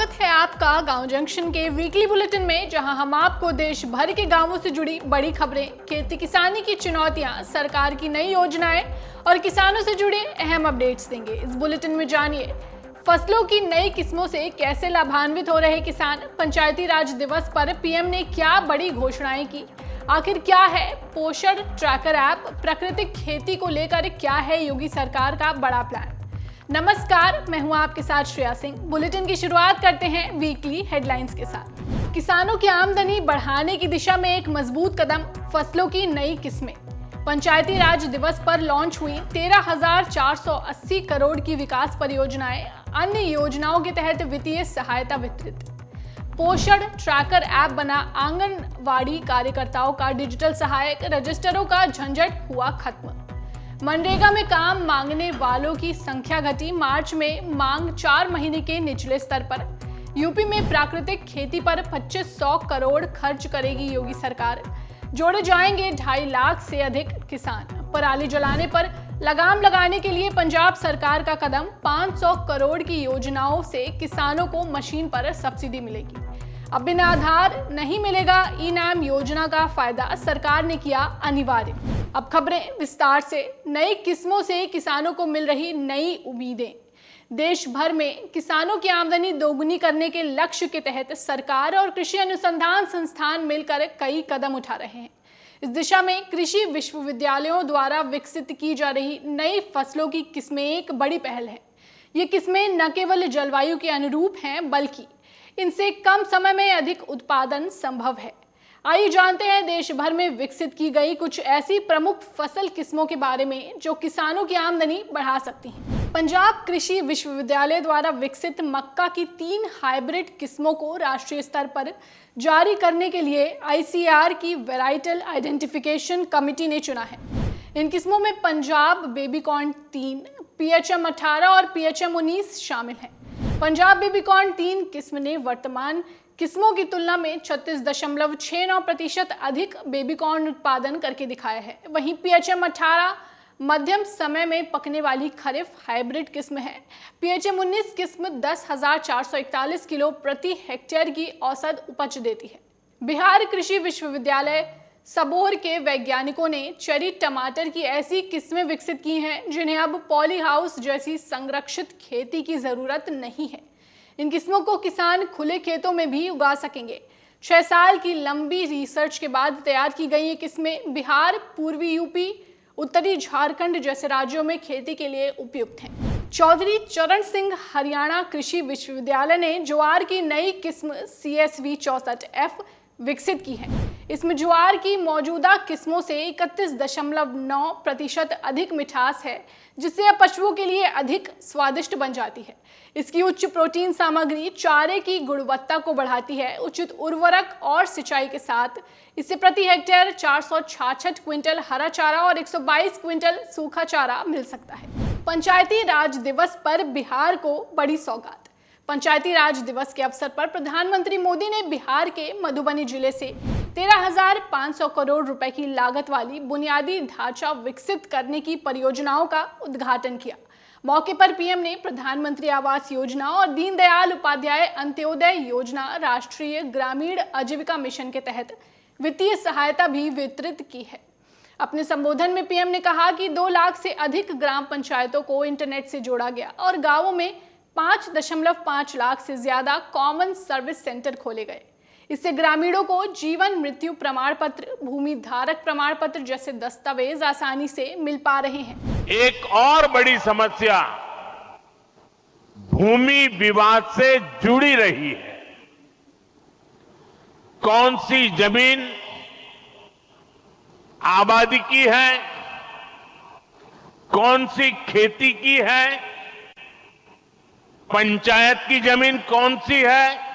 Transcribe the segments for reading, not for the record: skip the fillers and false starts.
स्वागत है आपका गांव जंक्शन के वीकली बुलेटिन में, जहां हम आपको देश भर के गांवों से जुड़ी बड़ी खबरें, खेती किसानी की चुनौतियां, सरकार की नई योजनाएं और किसानों से जुड़े अहम अपडेट्स देंगे। इस बुलेटिन में जानिए फसलों की नई किस्मों से कैसे लाभान्वित हो रहे किसान, पंचायती राज दिवस पर पीएम ने क्या बड़ी घोषणाएं की, आखिर क्या है पोषण ट्रैकर ऐप, प्राकृतिक खेती को लेकर क्या है योगी सरकार का बड़ा प्लान। नमस्कार, मैं हूं आपके साथ श्रेया सिंह। बुलेटिन की शुरुआत करते हैं वीकली हेडलाइंस के साथ। किसानों की आमदनी बढ़ाने की दिशा में एक मजबूत कदम, फसलों की नई किस्में। पंचायती राज दिवस पर लॉन्च हुई 13,480 करोड़ की विकास परियोजनाएं, अन्य योजनाओं के तहत वित्तीय सहायता वितरित। पोषण ट्रैकर ऐप बना, आंगनवाड़ी कार्यकर्ताओं का डिजिटल सहायक, रजिस्टरों का झंझट हुआ खत्म। मनरेगा में काम मांगने वालों की संख्या घटी, मार्च में मांग 4 महीने के निचले स्तर पर। यूपी में प्राकृतिक खेती पर 2500 करोड़ खर्च करेगी योगी सरकार, जोड़े जाएंगे 2.5 लाख से अधिक किसान। पराली जलाने पर लगाम लगाने के लिए पंजाब सरकार का कदम, 500 करोड़ की योजनाओं से किसानों को मशीन पर सब्सिडी मिलेगी। अब बिना आधार नहीं मिलेगा ई-नाम योजना का फायदा, सरकार ने किया अनिवार्य। अब खबरें विस्तार से। नई किस्मों से किसानों को मिल रही नई उम्मीदें। देश भर में किसानों की आमदनी दोगुनी करने के लक्ष्य के तहत सरकार और कृषि अनुसंधान संस्थान मिलकर कई कदम उठा रहे हैं। इस दिशा में कृषि विश्वविद्यालयों द्वारा विकसित की जा रही नई फसलों की किस्में एक बड़ी पहल है। ये किस्में न केवल जलवायु के अनुरूप हैं, बल्कि इनसे कम समय में अधिक उत्पादन संभव है। आइए जानते हैं देश भर में विकसित की गई कुछ ऐसी प्रमुख फसल किस्मों के बारे में जो किसानों की आमदनी बढ़ा सकती हैं। पंजाब कृषि विश्वविद्यालय द्वारा विकसित मक्का की 3 हाइब्रिड किस्मों को राष्ट्रीय स्तर पर जारी करने के लिए आईसीएआर की वेराइटल आइडेंटिफिकेशन कमेटी ने चुना है। इन किस्मों में पंजाब बेबीकॉर्न 3, पीएचएम 18 और पीएचएम 19 शामिल हैं। पंजाब बेबीकॉर्न 3 किस्म ने वर्तमान किस्मों की तुलना में 36.69% अधिक बेबीकॉर्न उत्पादन करके दिखाया है। वहीं पीएचएम 18 मध्यम समय में पकने वाली खरीफ हाइब्रिड किस्म है। पीएचएम 19 किस्म 10,441 किलो प्रति हेक्टेयर की औसत उपज देती है। बिहार कृषि विश्वविद्यालय सबोर के वैज्ञानिकों ने चेरी टमाटर की ऐसी किस्में विकसित की हैं जिन्हें अब पॉली हाउस जैसी संरक्षित खेती की जरूरत नहीं है। इन किस्मों को किसान खुले खेतों में भी उगा सकेंगे। 6 साल की लंबी रिसर्च के बाद तैयार की गई ये किस्में बिहार, पूर्वी यूपी, उत्तरी झारखंड जैसे राज्यों में खेती के लिए उपयुक्त हैं। चौधरी चरण सिंह हरियाणा कृषि विश्वविद्यालय ने ज्वार की नई किस्म CSV 64F विकसित की है। इसमें ज्वार की मौजूदा किस्मों से 31.9% अधिक मिठास है, जिससे यह पशुओं के लिए अधिक स्वादिष्ट बन जाती है। इसकी उच्च प्रोटीन सामग्री चारे की गुणवत्ता को बढ़ाती है। उचित उर्वरक और सिंचाई के साथ इससे प्रति हेक्टेयर 466 क्विंटल हरा चारा और 122 क्विंटल सूखा चारा मिल सकता है। पंचायती राज दिवस पर बिहार को बड़ी सौगात। पंचायती राज दिवस के अवसर पर प्रधानमंत्री मोदी ने बिहार के मधुबनी जिले से 13,500 करोड़ रुपए की लागत वाली बुनियादी ढांचा विकसित करने की परियोजनाओं का उद्घाटन किया। मौके पर पीएम ने प्रधानमंत्री आवास योजना और दीनदयाल उपाध्याय अंत्योदय योजना, राष्ट्रीय ग्रामीण आजीविका मिशन के तहत वित्तीय सहायता भी वितरित की है। अपने संबोधन में पीएम ने कहा कि 2 लाख से अधिक ग्राम पंचायतों को इंटरनेट से जोड़ा गया और गांवों में 5.5 लाख से ज्यादा कॉमन सर्विस सेंटर खोले गए। इससे ग्रामीणों को जीवन मृत्यु प्रमाण पत्र, भूमि धारक प्रमाण पत्र जैसे दस्तावेज आसानी से मिल पा रहे हैं। एक और बड़ी समस्या भूमि विवाद से जुड़ी रही है। कौन सी जमीन आबादी की है, कौन सी खेती की है, पंचायत की जमीन कौन सी है,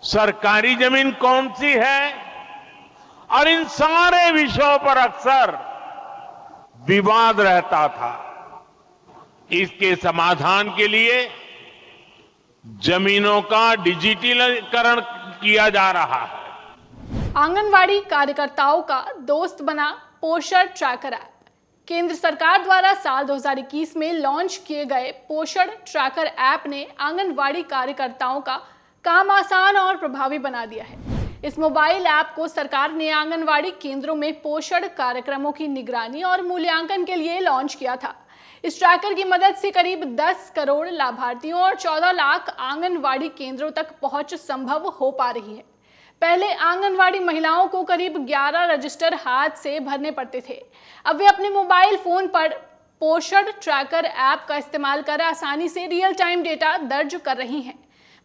सरकारी जमीन कौन सी है, और इन सारे विषयों पर अक्सर विवाद रहता था। इसके समाधान के लिए जमीनों का डिजिटलीकरण किया जा रहा है। आंगनवाड़ी कार्यकर्ताओं का दोस्त बना पोषण ट्रैकर ऐप। केंद्र सरकार द्वारा साल 2021 में लॉन्च किए गए पोषण ट्रैकर ऐप ने आंगनवाड़ी कार्यकर्ताओं का काम आसान और प्रभावी बना दिया है। इस मोबाइल ऐप को सरकार ने आंगनवाड़ी केंद्रों में पोषण कार्यक्रमों की निगरानी और मूल्यांकन के लिए लॉन्च किया था। इस ट्रैकर की मदद से करीब 10 करोड़ लाभार्थियों और 14 लाख आंगनवाड़ी केंद्रों तक पहुंच संभव हो पा रही है। पहले आंगनवाड़ी महिलाओं को करीब 11 रजिस्टर हाथ से भरने पड़ते थे। अब वे अपने मोबाइल फोन पर पोषण ट्रैकर ऐप का इस्तेमाल कर आसानी से रियल टाइम डेटा दर्ज कर रही हैं।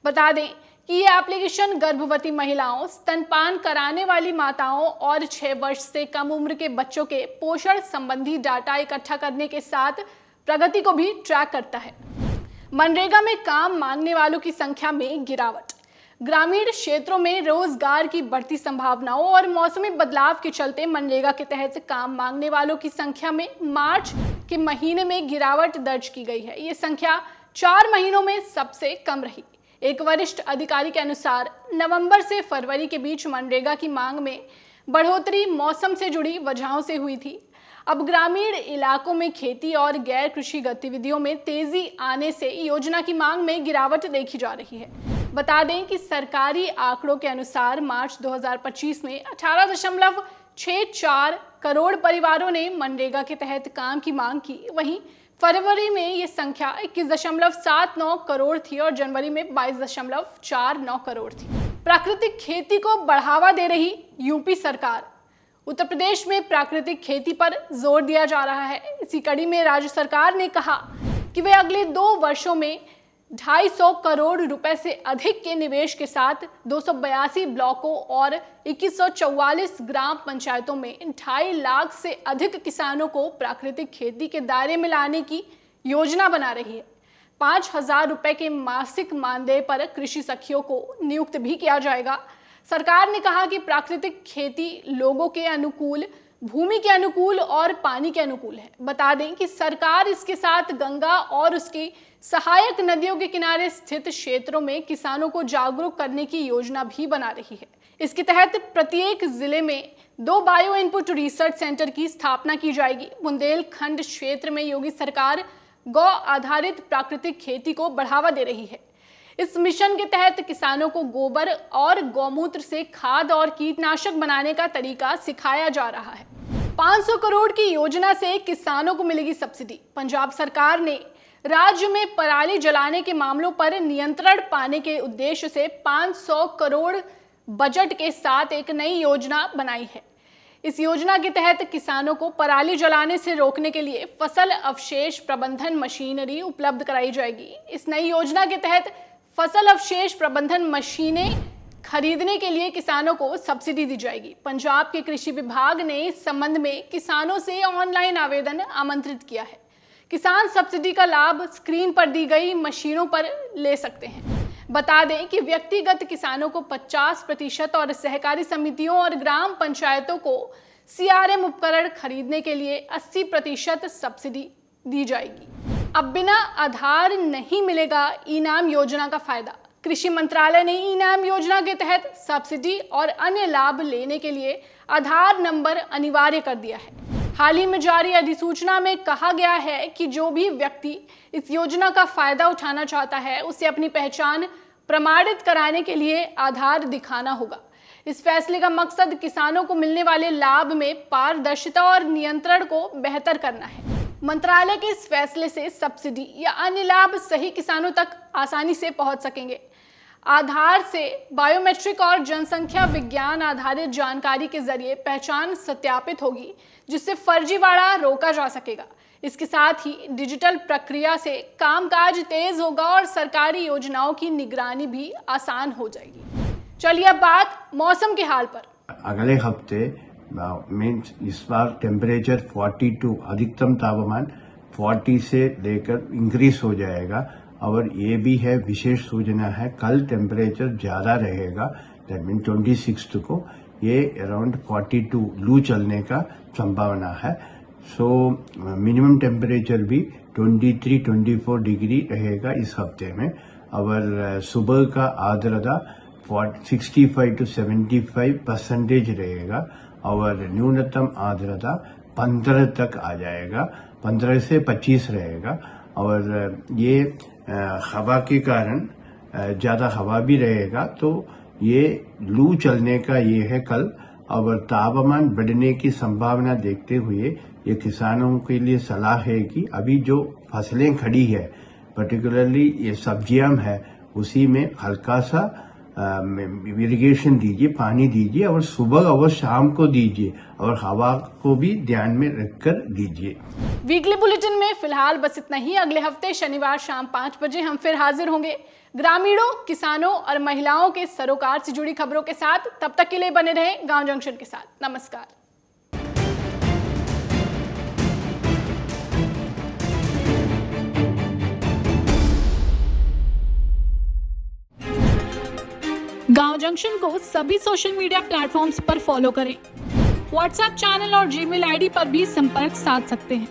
बता दें कि ये एप्लीकेशन गर्भवती महिलाओं, स्तनपान कराने वाली माताओं और 6 वर्ष से कम उम्र के बच्चों के पोषण संबंधी डाटा इकट्ठा करने के साथ प्रगति को भी ट्रैक करता है। मनरेगा में काम मांगने वालों की संख्या में गिरावट। ग्रामीण क्षेत्रों में रोजगार की बढ़ती संभावनाओं और मौसमी बदलाव के चलते मनरेगा के तहत काम मांगने वालों की संख्या में मार्च के महीने में गिरावट दर्ज की गई है। ये संख्या 4 महीनों में सबसे कम रही। एक वरिष्ठ अधिकारी के अनुसार नवंबर से फरवरी के बीच मनरेगा की मांग में बढ़ोतरी मौसम से जुड़ी वजहों से हुई थी। अब ग्रामीण इलाकों में खेती और गैर कृषि गतिविधियों में तेजी आने से योजना की मांग में गिरावट देखी जा रही है। बता दें कि सरकारी आंकड़ों के अनुसार मार्च 2025 में 18.64 करोड़ परिवारों ने मनरेगा के तहत काम की मांग की। वहीं फरवरी में ये संख्या 21.79 करोड़ थी और जनवरी में 22.49 करोड़ थी। प्राकृतिक खेती को बढ़ावा दे रही यूपी सरकार। उत्तर प्रदेश में प्राकृतिक खेती पर जोर दिया जा रहा है। इसी कड़ी में राज्य सरकार ने कहा कि वे अगले 2 वर्षों में 250 करोड़ रुपए से अधिक के निवेश के साथ 282 ब्लॉकों और 2144 ग्राम पंचायतों में 2.5 लाख से अधिक किसानों को प्राकृतिक खेती के दायरे में लाने की योजना बना रही है। 5,000 रुपए के मासिक मानदेय पर कृषि सखियों को नियुक्त भी किया जाएगा। सरकार ने कहा कि प्राकृतिक खेती लोगों के अनुकूल, भूमि के अनुकूल और पानी के अनुकूल है। बता दें कि सरकार इसके साथ गंगा और उसकी सहायक नदियों के किनारे स्थित क्षेत्रों में किसानों को जागरूक करने की योजना भी बना रही है। इसके तहत प्रत्येक जिले में 2 बायो इनपुट रिसर्च सेंटर की स्थापना की जाएगी। बुंदेलखंड क्षेत्र में योगी सरकार गौ आधारित प्राकृतिक खेती को बढ़ावा दे रही है। इस मिशन के तहत किसानों को गोबर और गौमूत्र से खाद और कीटनाशक बनाने का तरीका सिखाया जा रहा है। 500 करोड़ की योजना से किसानों को मिलेगी सब्सिडी। पंजाब सरकार ने राज्य में पराली जलाने के मामलों पर नियंत्रण पाने के उद्देश्य से 500 करोड़ बजट के साथ एक नई योजना बनाई है। इस योजना के तहत किसानों को पराली जलाने से रोकने के लिए फसल अवशेष प्रबंधन मशीनरी उपलब्ध कराई जाएगी। इस नई योजना के तहत फसल अवशेष प्रबंधन मशीनें खरीदने के लिए किसानों को सब्सिडी दी जाएगी। पंजाब के कृषि विभाग ने इस संबंध में किसानों से ऑनलाइन आवेदन आमंत्रित किया है। किसान सब्सिडी का लाभ स्क्रीन पर दी गई मशीनों पर ले सकते हैं। बता दें कि व्यक्तिगत किसानों को 50% और सहकारी समितियों और ग्राम पंचायतों को CRM उपकरण खरीदने के लिए 80% सब्सिडी दी जाएगी। अब बिना आधार नहीं मिलेगा ई-नाम योजना का फायदा। कृषि मंत्रालय ने ई-नाम योजना के तहत सब्सिडी और अन्य लाभ लेने के लिए आधार नंबर अनिवार्य कर दिया है। हाल ही में जारी अधिसूचना में कहा गया है कि जो भी व्यक्ति इस योजना का फायदा उठाना चाहता है उसे अपनी पहचान प्रमाणित कराने के लिए आधार दिखाना होगा। इस फैसले का मकसद किसानों को मिलने वाले लाभ में पारदर्शिता और नियंत्रण को बेहतर करना है। मंत्रालय के इस फैसले से सब्सिडी या अन्य लाभ सही किसानों तक आसानी से पहुंच सकेंगे। आधार से बायोमेट्रिक और जनसंख्या विज्ञान आधारित जानकारी के जरिए पहचान सत्यापित होगी, जिससे फर्जीवाड़ा रोका जा सकेगा। इसके साथ ही डिजिटल प्रक्रिया से कामकाज तेज होगा और सरकारी योजनाओं की निगरानी भी आसान हो जाएगी। चलिए अब बात मौसम के हाल पर। अगले हफ्ते मीन्स इस बार टेम्परेचर 42 अधिकतम तापमान 40 से लेकर इंक्रीज हो जाएगा। और ये भी है विशेष सूचना है, कल टेम्परेचर ज्यादा रहेगा। दैट मीन 26 को ये अराउंड 42 लू चलने का संभावना है। सो मिनिमम टेम्परेचर भी 23-24 डिग्री रहेगा इस हफ्ते में। और सुबह का आर्द्रता 65 to 75% रहेगा और न्यूनतम आर्द्रता 15 तक आ जाएगा, 15 से 25 रहेगा। और ये हवा के कारण ज्यादा हवा भी रहेगा, तो ये लू चलने का ये है कल। और तापमान बढ़ने की संभावना देखते हुए ये किसानों के लिए सलाह है कि अभी जो फसलें खड़ी है, पर्टिकुलरली ये सब्जियां है, उसी में हल्का सा इरिगेशन दीजिए, पानी दीजिए, और सुबह और शाम को दीजिए, और हवा को भी ध्यान में रखकर दीजिए। वीकली बुलेटिन में फिलहाल बस इतना ही। अगले हफ्ते शनिवार शाम 5 बजे हम फिर हाजिर होंगे ग्रामीणों, किसानों और महिलाओं के सरोकार से जुड़ी खबरों के साथ। तब तक के लिए बने रहें गांव जंक्शन के साथ। नमस्कार। गांव जंक्शन को सभी सोशल मीडिया प्लेटफॉर्म्स पर फॉलो करें। व्हाट्सएप चैनल और जीमेल आईडी पर भी संपर्क साध सकते हैं।